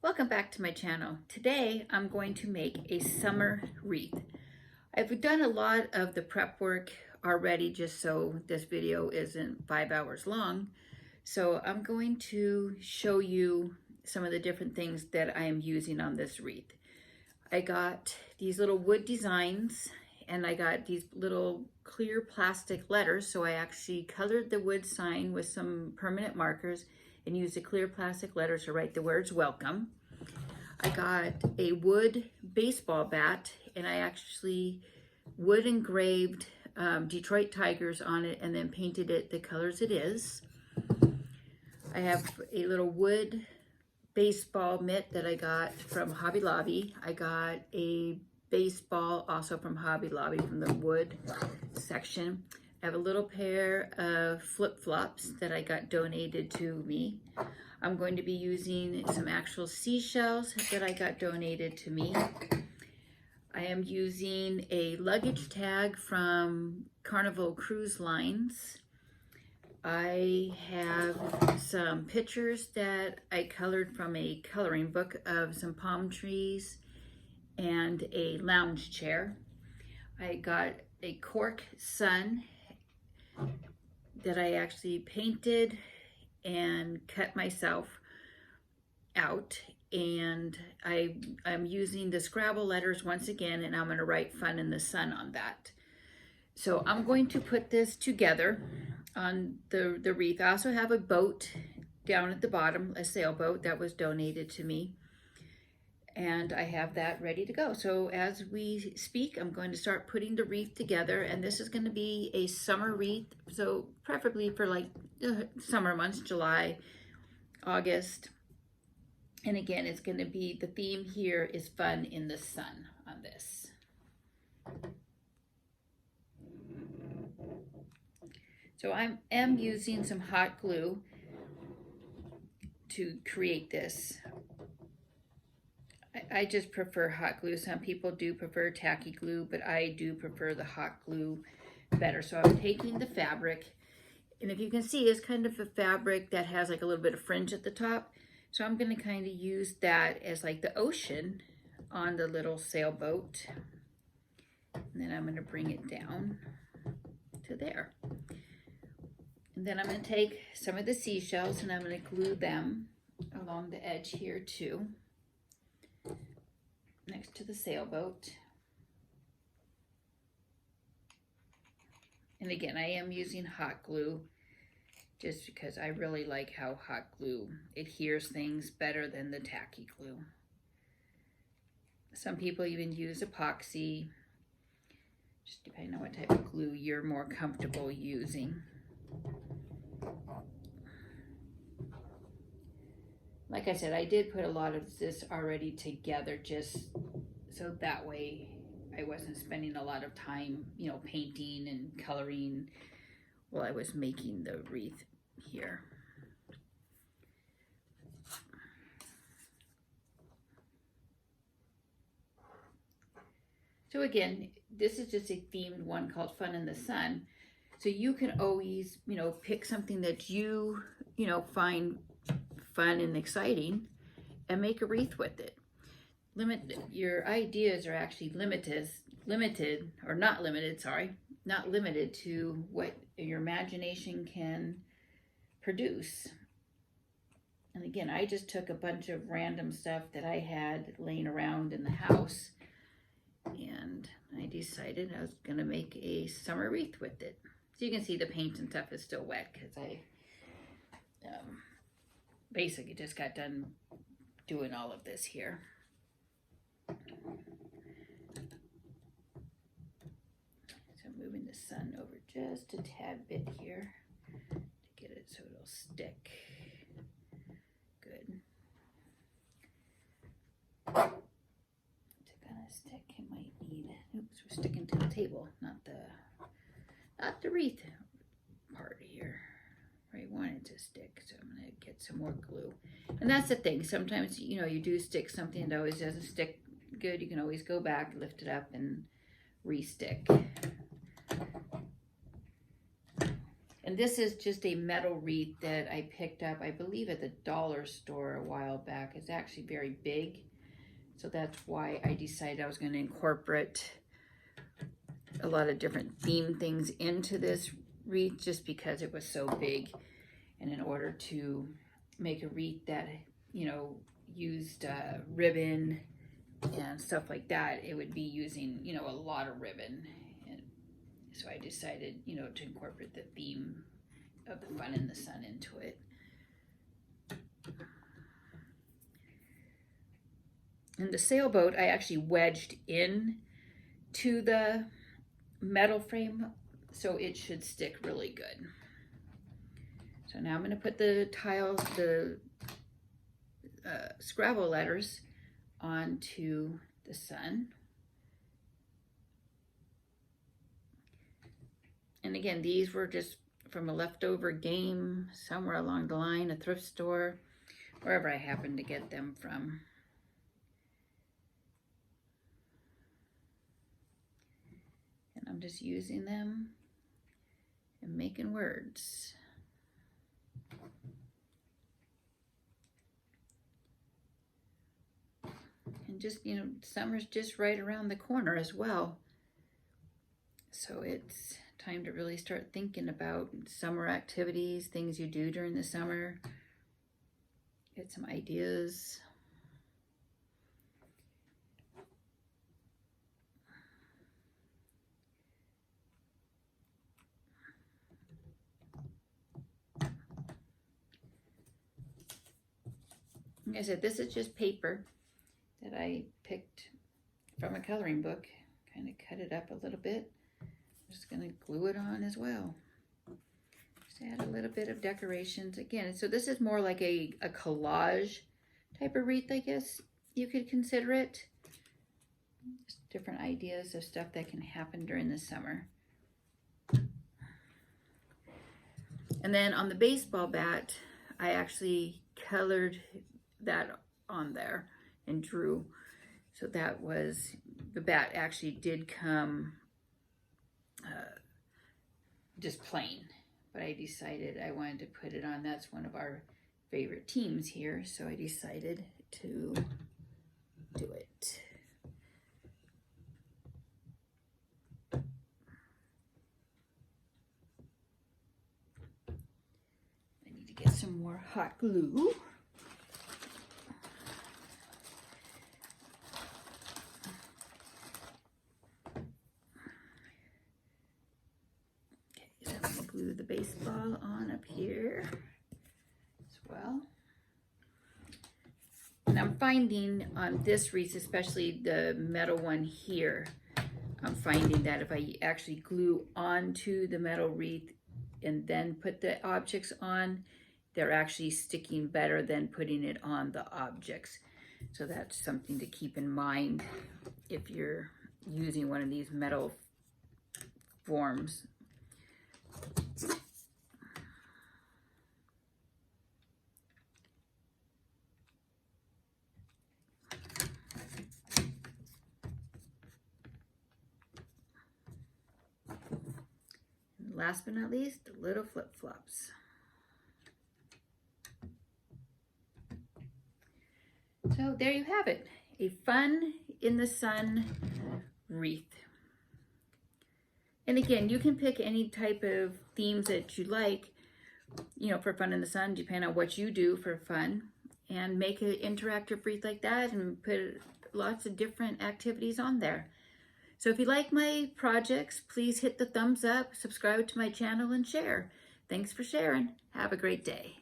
Welcome back to my channel. Today I'm going to make a summer wreath. I've done a lot of the prep work already just so this video isn't 5 hours long. So I'm going to show you some of the different things that I am using on this wreath. I got these little wood designs and I got these little clear plastic letters. So I actually colored the wood sign with some permanent markers and used the clear plastic letters to write the words welcome. I got a wood baseball bat and I actually wood engraved Detroit Tigers on it and then painted it the colors it is. I have a little wood baseball mitt that I got from Hobby Lobby. I got a baseball also from Hobby Lobby from the wood section. I have a little pair of flip-flops that I got donated to me. I'm going to be using some actual seashells that I got donated to me. I am using a luggage tag from Carnival Cruise Lines. I have some pictures that I colored from a coloring book of some palm trees and a lounge chair. I got a cork sun that I actually painted and cut myself out, and I'm using the Scrabble letters once again, and I'm going to write fun in the sun on that. So I'm going to put this together on the wreath. I also have a boat down at the bottom, a sailboat that was donated to me, and I have that ready to go. So as we speak, I'm going to start putting the wreath together, and this is going to be a summer wreath, so preferably for like summer months, July, August. And again, it's going to be, the theme here is fun in the sun on this. So I am using some hot glue to create this. I just prefer hot glue. Some people do prefer tacky glue, but I do prefer the hot glue better. So I'm taking the fabric, and if you can see, it's kind of a fabric that has like a little bit of fringe at the top. So I'm going to kind of use that as like the ocean on the little sailboat. And then I'm going to bring it down to there. And then I'm going to take some of the seashells and I'm going to glue them along the edge here too, next to the sailboat. And again, I am using hot glue just because I really like how hot glue adheres things better than the tacky glue. Some people even use epoxy, just depending on what type of glue you're more comfortable using. Like I said, I did put a lot of this already together just so that way I wasn't spending a lot of time, painting and coloring while I was making the wreath here. So again, this is just a themed one called Fun in the Sun. So you can always, pick something that you, find fun and exciting and make a wreath with it. Your ideas are actually not limited to what your imagination can produce. And again, I just took a bunch of random stuff that I had laying around in the house, and I decided I was gonna make a summer wreath with it. So you can see the paint and stuff is still wet because I basically just got done doing all of this here. So I'm moving the sun over just a tad bit here to get it so it'll stick. Good. To kind of stick, it might need, oops, we're sticking to the table, not the wreath part here. I want it to stick, so I'm going to get some more glue. And that's the thing, sometimes, you do stick something that always doesn't stick good. You can always go back, lift it up, and re-stick. And And this is just a metal wreath that I picked up, I believe, at the dollar store a while back. It's actually very big. So that's why I decided I was going to incorporate a lot of different theme things into this wreath, just because it was so big. And in order to make a wreath that, you know, used ribbon and stuff like that, it would be using, you know, a lot of ribbon. And so I decided, you know, to incorporate the theme of the fun in the sun into it. And the sailboat I actually wedged in to the metal frame, so it should stick really good. So now I'm going to put the tiles, the Scrabble letters onto the sun. And again, these were just from a leftover game somewhere along the line, a thrift store, wherever I happened to get them from. And I'm just using them and making words. And just, you know, summer's just right around the corner as well. So it's time to really start thinking about summer activities, things you do during the summer. Get some ideas. Like I said, this is just paper that I picked from a coloring book. Kind of cut it up a little bit. I'm just going to glue it on as well. Just add a little bit of decorations. Again, so this is more like a collage type of wreath, I guess you could consider it. Just different ideas of stuff that can happen during the summer. And then on the baseball bat, I actually colored that on there and drew. So that was, the bat actually did come just plain, but I decided I wanted to put it on. That's one of our favorite teams here, so I decided to do it. I need to get some more hot glue. Glue the baseball on up here as well. And I'm finding on this wreath, especially the metal one here, I'm finding that if I actually glue onto the metal wreath and then put the objects on, they're actually sticking better than putting it on the objects. So that's something to keep in mind if you're using one of these metal forms. And last but not least, the little flip-flops. So there you have it, a fun in the sun wreath. And again, you can pick any type of themes that you like, you know, for fun in the sun, depending on what you do for fun, and make an interactive wreath like that and put lots of different activities on there. So if you like my projects, please hit the thumbs up, subscribe to my channel, and share. Thanks for sharing. Have a great day.